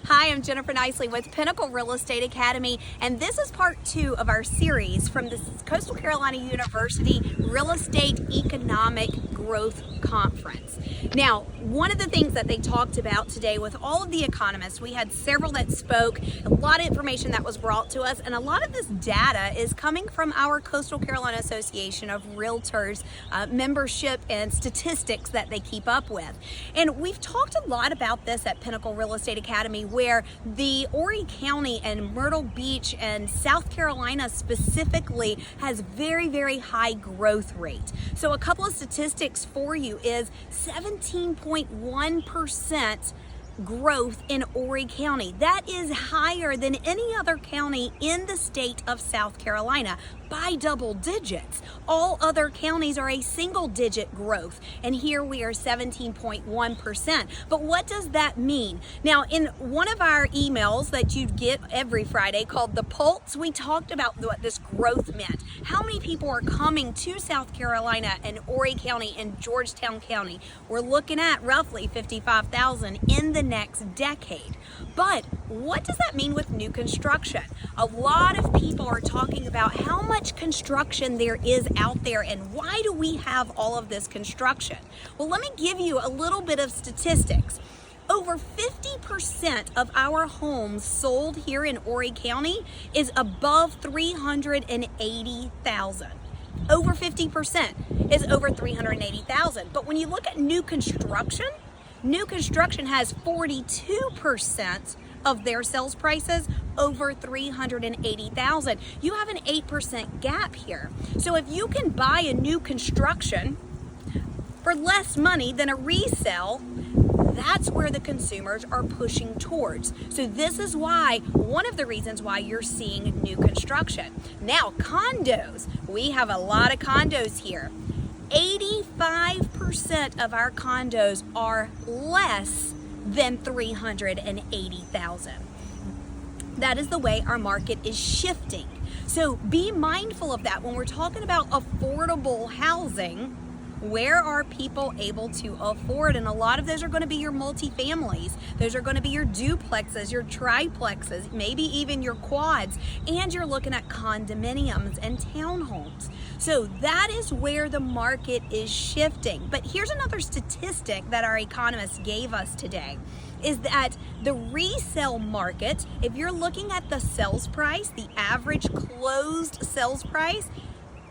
Hi, I'm Jennifer Nicely with Pinnacle Real Estate Academy, and this is part 2 of our series from the Coastal Carolina University Real Estate Economic Growth Conference. Now, one of the things that they talked about today with all of the economists, we had several that spoke, a lot of information that was brought to us, and a lot of this data is coming from our Coastal Carolina Association of Realtors membership and statistics that they keep up with. And we've talked a lot about this at Pinnacle Real Estate Academy, where the Horry County and Myrtle Beach and South Carolina specifically has very, very high growth rate. So a couple of statistics for you is 17.1% growth in Horry County. That is higher than any other county in the state of South Carolina by double digits. All other counties are a single digit growth, and here we are 17.1%. But what does that mean? Now, in one of our emails that you get every Friday called The Pulse, we talked about what this growth meant. How many people are coming to South Carolina and Horry County and Georgetown County? We're looking at roughly 55,000 in the next decade. But what does that mean with new construction? A lot of people are talking about how much construction there is out there and why do we have all of this construction? Well, let me give you a little bit of statistics. Over 50% of our homes sold here in Horry County is above 380,000. Over 50% is over 380,000. But when you look at new construction has 42% of their sales prices over 380,000. You have an 8% gap here. So if you can buy a new construction for less money than a resale, that's where the consumers are pushing towards. So this is why, one of the reasons why you're seeing new construction. Now, condos, we have a lot of condos here. 85% of our condos are less than 380,000. That is the way our market is shifting. So be mindful of that when we're talking about affordable housing. Where are people able to afford? And a lot of those are going to be your multifamilies. Those are going to be your duplexes, your triplexes, maybe even your quads. And you're looking at condominiums and townhomes. So that is where the market is shifting. But here's another statistic that our economists gave us today, is that the resale market, if you're looking at the sales price, the average closed sales price,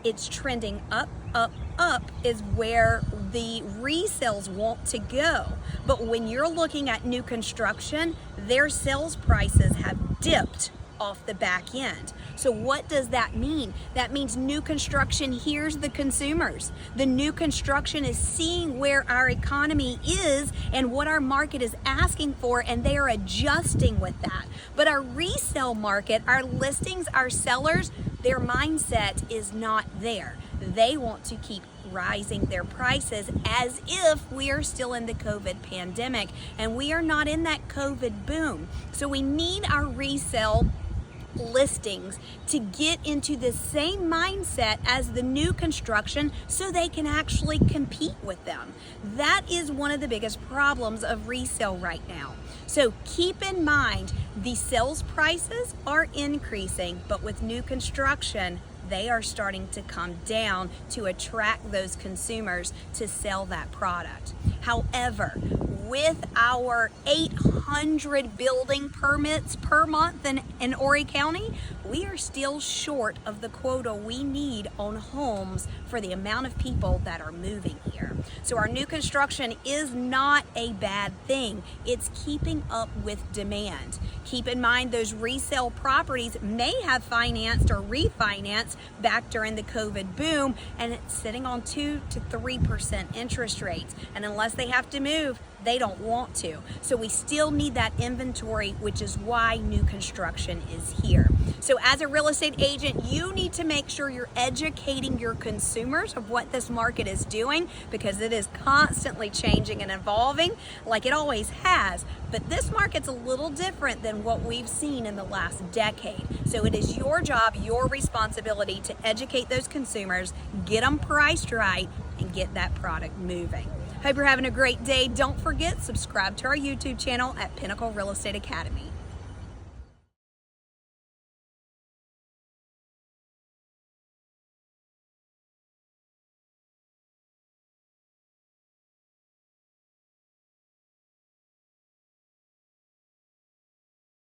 it's trending up, up, up is where the resales want to go. But when you're looking at new construction, their sales prices have dipped off the back end. So what does that mean? That means new construction hears the consumers. The new construction is seeing where our economy is and what our market is asking for, and they are adjusting with that. But our resale market, our listings, our sellers, their mindset is not there. They want to keep rising their prices as if we are still in the COVID pandemic, and we are not in that COVID boom. So we need our resale listings to get into the same mindset as the new construction so they can actually compete with them. That is one of the biggest problems of resale right now. So keep in mind, the sales prices are increasing, but with new construction, they are starting to come down to attract those consumers to sell that product. However, with our 800 building permits per month in Horry County, we are still short of the quota we need on homes for the amount of people that are moving here. So our new construction is not a bad thing. It's keeping up with demand. Keep in mind, those resale properties may have financed or refinanced back during the COVID boom, and it's sitting on 2 to 3% interest rates. And unless they have to move, they don't want to. So we still need that inventory, which is why new construction is here. So as a real estate agent, you need to make sure you're educating your consumers of what this market is doing, because it is constantly changing and evolving like it always has. But this market's a little different than what we've seen in the last decade. So it is your job, your responsibility to educate those consumers, get them priced right, and get that product moving. Hope you're having a great day. Don't forget, subscribe to our YouTube channel at Pinnacle Real Estate Academy.